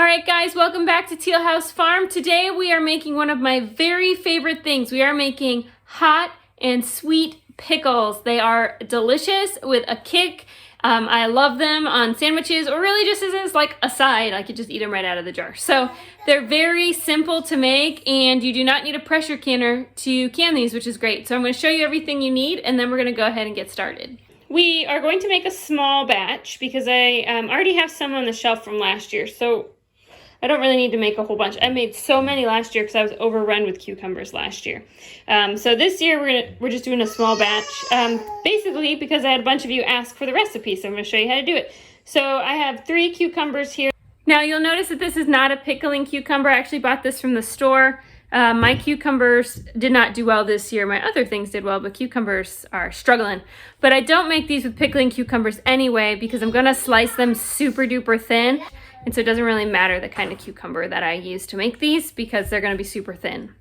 Alright guys, welcome back to Teal House Farm. Today we are making one of my very favorite things. We are making hot and sweet pickles. They are delicious with a kick. I love them on sandwiches or really just as like a side. I could just eat them right out of the jar. So they're very simple to make and you do not need a pressure canner to can these, which is great. So I'm going to show you everything you need and then we're going to go ahead and get started. We are going to make a small batch because I already have some on the shelf from last year. So I don't really need to make a whole bunch. I made so many last year because I was overrun with cucumbers last year. So this year we're just doing a small batch, basically because I had a bunch of you ask for the recipe, so I'm going to show you how to do it. So I have 3 cucumbers here. Now you'll notice that this is not a pickling cucumber. I actually bought this from the store. My cucumbers did not do well this year. My other things did well, but cucumbers are struggling. But I don't make these with pickling cucumbers anyway because I'm going to slice them super duper thin. And so it doesn't really matter the kind of cucumber that I use to make these because they're going to be super thin.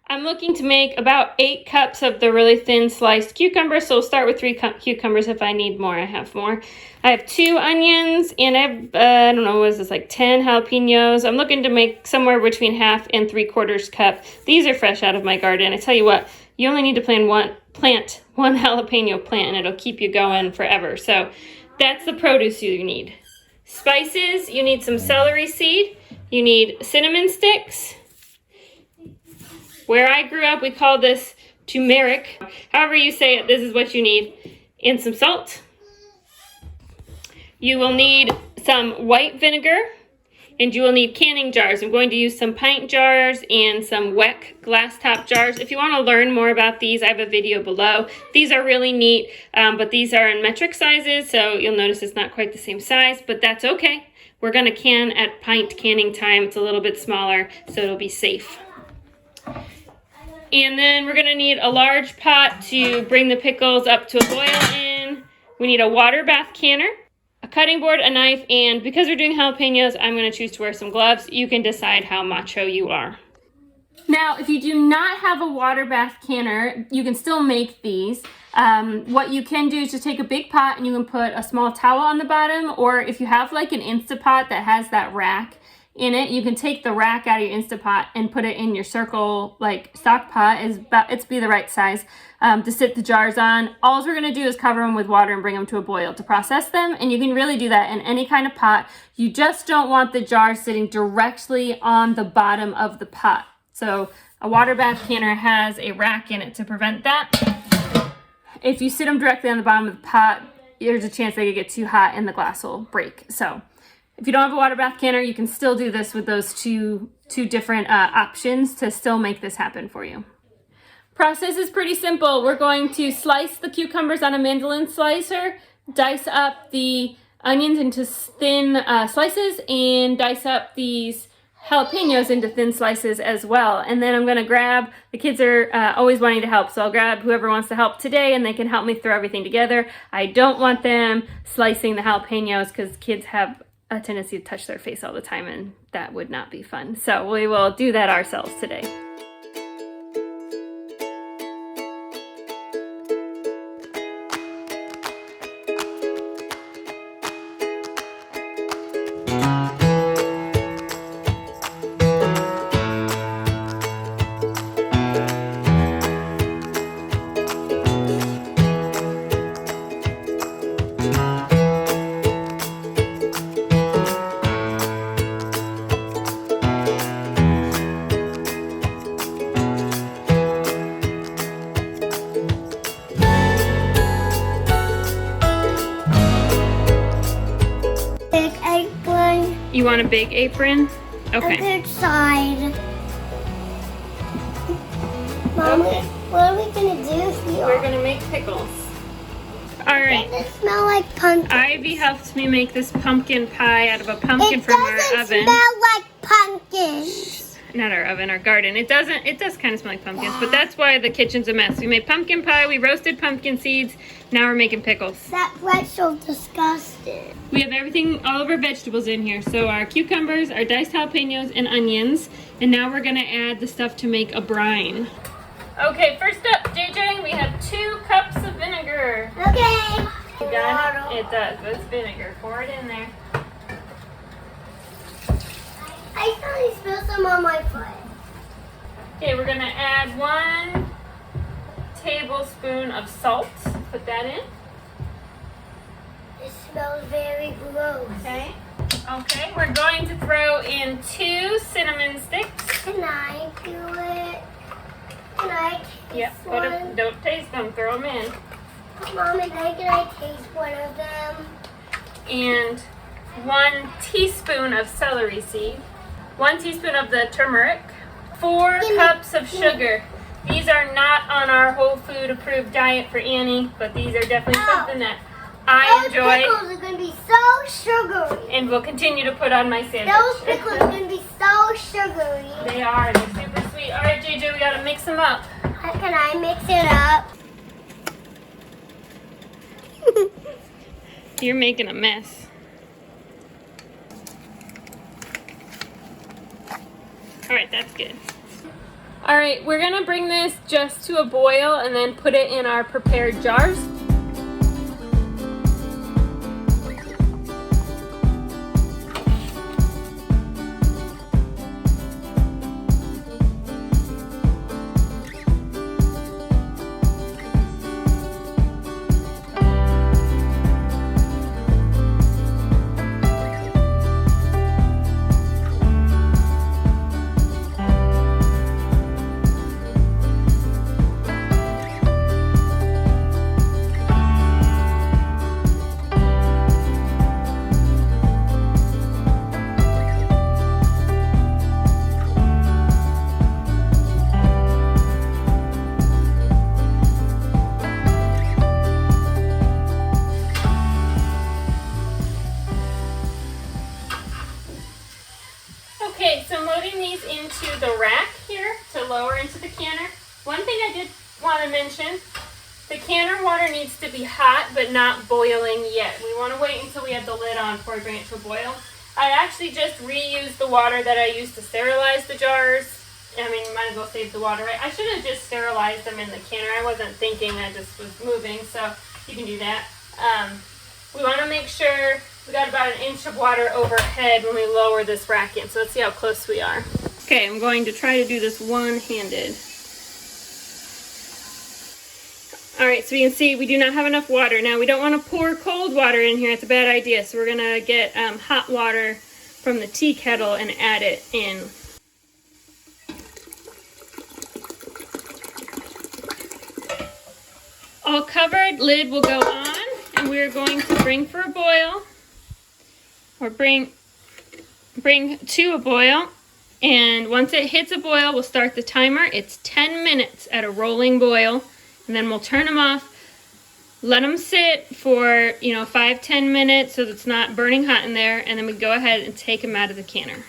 I'm looking to make about 8 cups of the really thin sliced cucumbers. So we'll start with 3 cucumbers. If I need more, I have more. I have 2 onions and I have, I don't know, what is this, like 10 jalapenos. I'm looking to make somewhere between 1/2 and 3/4 cup. These are fresh out of my garden. I tell you what, you only need to plant one jalapeno plant and it'll keep you going forever. So that's the produce you need. Spices, you need some celery seed, you need cinnamon sticks. Where I grew up, we call this turmeric. However you say it, this is what you need. And some salt. You will need some white vinegar, and you will need canning jars. I'm going to use some pint jars and some Weck glass top jars. If you want to learn more about these, I have a video below. These are really neat, but these are in metric sizes, so you'll notice it's not quite the same size, but that's okay. We're going to can at pint canning time. It's a little bit smaller, so it'll be safe. And then we're going to need a large pot to bring the pickles up to a boil in. We need a water bath canner, a cutting board, a knife, and because we're doing jalapenos, I'm going to choose to wear some gloves. You can decide how macho you are. Now, if you do not have a water bath canner, you can still make these. What you can do is just take a big pot and you can put a small towel on the bottom, or if you have like an Instapot that has that rack in it, you can take the rack out of your Instapot and put it in your circle, like stock pot. It's be the right size to sit the jars on. All we're going to do is cover them with water and bring them to a boil to process them. And you can really do that in any kind of pot. You just don't want the jar sitting directly on the bottom of the pot. So a water bath canner has a rack in it to prevent that. If you sit them directly on the bottom of the pot, there's a chance they could get too hot and the glass will break. So if you don't have a water bath canner, you can still do this with those two different options to still make this happen for you. Process is pretty simple. We're going to slice the cucumbers on a mandolin slicer, dice up the onions into thin slices, and dice up these jalapenos into thin slices as well. And then I'm going to grab, the kids are always wanting to help, so I'll grab whoever wants to help today and they can help me throw everything together. I don't want them slicing the jalapenos because kids have a tendency to touch their face all the time and that would not be fun. So we will do that ourselves today. You want a big apron? Okay. A big side. Mom, what are we going to do here? We're going to make pickles. All right. Does it smell like pumpkin? Ivy helped me make this pumpkin pie out of a pumpkin from our oven. It doesn't smell like pumpkins. Not our oven, our garden. It does kind of smell like pumpkins, but that's why the kitchen's a mess. We made pumpkin pie, we roasted pumpkin seeds, now we're making pickles. That bread's so disgusting. We have everything, all of our vegetables in here. So our cucumbers, our diced jalapenos, and onions. And now we're gonna add the stuff to make a brine. Okay, first up, JJ, we have 2 cups of vinegar. Okay. You got it? It does, but it's vinegar. Pour it in there. Mommy spilled some on my foot. Okay, we're gonna add 1 tablespoon of salt. Put that in. It smells very gross. Okay. Okay, we're going to throw in 2 cinnamon sticks. Can I do it? Can I taste Yep, one? don't taste them, throw them in. Mommy, can I taste one of them? And 1 teaspoon of celery seed. 1 teaspoon of the turmeric. 4 cups of sugar. These are not on our whole food approved diet for Annie, but these are definitely something that I Those enjoy pickles are going to be so sugary. and will continue to put on my sandwich. Those pickles are going to be so sugary. They are, they're super sweet. All right, JJ, we gotta mix them up. Can I mix it up? You're making a mess. All right, that's good. All right, we're gonna bring this just to a boil and then put it in our prepared jars. Okay, so I'm loading these into the rack here to lower into the canner. One thing I did want to mention, the canner water needs to be hot but not boiling yet. We want to wait until we have the lid on before we bring it to a boil. I actually just reused the water that I used to sterilize the jars. I mean, you might as well save the water, right? I should have just sterilized them in the canner. I wasn't thinking, I just was moving, so you can do that. We want to make sure we got about 1 inch of water overhead when we lower this rack in. So let's see how close we are. Okay, I'm going to try to do this one-handed. All right, so you can see we do not have enough water. Now, we don't want to pour cold water in here. It's a bad idea. So we're going to get hot water from the tea kettle and add it in. All covered, lid will go on, and we're going to bring for a boil, or bring to a boil, and once it hits a boil, we'll start the timer. It's 10 minutes at a rolling boil, and then we'll turn them off, let them sit for, 5-10 minutes so that it's not burning hot in there, and then we go ahead and take them out of the canner.